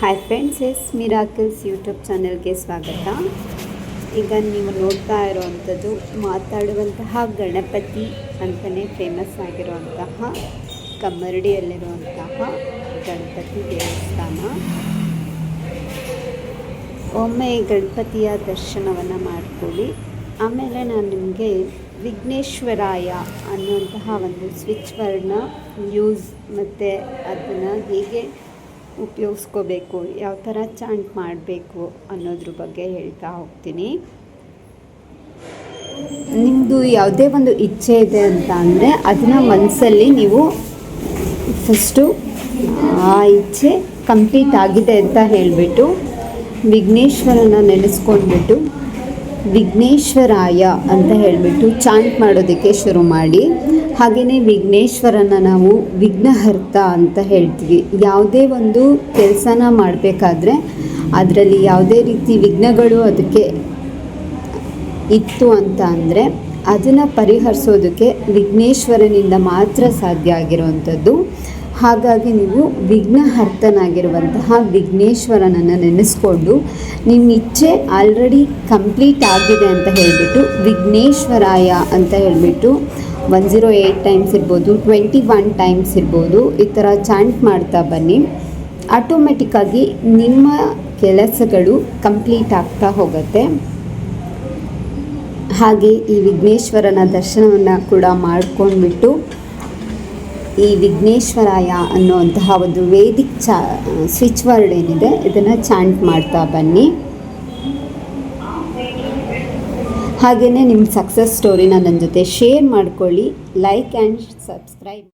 Hi friends, miracles YouTube ಚಾನೆಲ್ಗೆ ಸ್ವಾಗತ. ಈಗ ನೀವು ನೋಡ್ತಾ ಇರೋವಂಥದ್ದು ಮಾತಾಡುವಂತಹ ಗಣಪತಿ ಅಂತಲೇ ಫೇಮಸ್ ಆಗಿರುವಂತಹ ಕಮ್ಮರಡಿಯಲ್ಲಿರುವಂತಹ ಗಣಪತಿ ದೇವಸ್ಥಾನ. ಒಮ್ಮೆ ಗಣಪತಿಯ ದರ್ಶನವನ್ನು ಮಾಡಿಕೊಳ್ಳಿ. ಆಮೇಲೆ ನಾನು ನಿಮಗೆ ವಿಘ್ನೇಶ್ವರಾಯ ಅನ್ನುವಂತಹ ಒಂದು ಸ್ವಿಚ್ ವರ್ಡ್ನ ಯೂಸ್ ಮತ್ತು ಅದನ್ನು ಹೇಗೆ ಉಪಯೋಗಿಸ್ಕೋಬೇಕು, ಯಾವ ಥರ ಚಾಂಟ್ ಮಾಡಬೇಕು ಅನ್ನೋದ್ರ ಬಗ್ಗೆ ಹೇಳ್ತಾ ಹೋಗ್ತೀನಿ. ನಿಮ್ಮದು ಯಾವುದೇ ಒಂದು ಇಚ್ಛೆ ಇದೆ ಅಂತ ಅಂದರೆ ಅದನ್ನು ಮನಸ್ಸಲ್ಲಿ ನೀವು ಫಸ್ಟು ಆ ಇಚ್ಛೆ ಕಂಪ್ಲೀಟ್ ಆಗಿದೆ ಅಂತ ಹೇಳಿಬಿಟ್ಟು ವಿಘ್ನೇಶ್ವರನ ನೆನೆಸ್ಕೊಂಡ್ಬಿಟ್ಟು ವಿಘ್ನೇಶ್ವರಾಯ ಅಂತ ಹೇಳಿಬಿಟ್ಟು ಚಾಂಟ್ ಮಾಡೋದಕ್ಕೆ ಶುರು ಮಾಡಿ. ಹಾಗೆಯೇ ವಿಘ್ನೇಶ್ವರನ ನಾವು ವಿಘ್ನಹರ್ತ ಅಂತ ಹೇಳ್ತೀವಿ. ಯಾವುದೇ ಒಂದು ಕೆಲಸನ ಮಾಡಬೇಕಾದ್ರೆ ಅದರಲ್ಲಿ ಯಾವುದೇ ರೀತಿ ವಿಘ್ನಗಳು ಅದಕ್ಕೆ ಇತ್ತು ಅಂತ ಅಂದರೆ ಅದನ್ನು ಪರಿಹರಿಸೋದಕ್ಕೆ ವಿಘ್ನೇಶ್ವರನಿಂದ ಮಾತ್ರ ಸಾಧ್ಯ ಆಗಿರುವಂಥದ್ದು. ಹಾಗಾಗಿ ನೀವು ವಿಘ್ನಹರ್ತನಾಗಿರುವಂತಹ ವಿಘ್ನೇಶ್ವರನನ್ನು ನೆನೆಸ್ಕೊಂಡು ನಿಮ್ಮ ಇಚ್ಛೆ ಆಲ್ರೆಡಿ ಕಂಪ್ಲೀಟ್ ಆಗಿದೆ ಅಂತ ಹೇಳಿಬಿಟ್ಟು ವಿಘ್ನೇಶ್ವರಾಯ ಅಂತ ಹೇಳಿಬಿಟ್ಟು 108 ಟೈಮ್ಸ್ ಇರ್ಬೋದು, 21 ಟೈಮ್ಸ್ ಇರ್ಬೋದು, ಈ ಥರ ಚಾಂಟ್ ಮಾಡ್ತಾ ಬನ್ನಿ. ಆಟೋಮೆಟಿಕ್ಕಾಗಿ ನಿಮ್ಮ ಕೆಲಸಗಳು ಕಂಪ್ಲೀಟ್ ಆಗ್ತಾ ಹೋಗುತ್ತೆ. ಹಾಗೆ ಈ ವಿಘ್ನೇಶ್ವರನ ದರ್ಶನವನ್ನು ಕೂಡ ಮಾಡ್ಕೊಂಡ್ಬಿಟ್ಟು ಈ ವಿಘ್ನೇಶ್ವರಾಯ ಅನ್ನುವಂತಹ ಒಂದು ವೇದಿಕ್ ಸ್ವಿಚ್ ವರ್ಡ್ ಏನಿದೆ ಇದನ್ನು ಚಾಂಟ್ ಮಾಡ್ತಾ ಬನ್ನಿ. ಹಾಗೆಯೇ ನಿಮ್ಮ ಸಕ್ಸಸ್ ಸ್ಟೋರಿನ ನನ್ನ ಜೊತೆ ಶೇರ್ ಮಾಡ್ಕೊಳ್ಳಿ. Like and subscribe.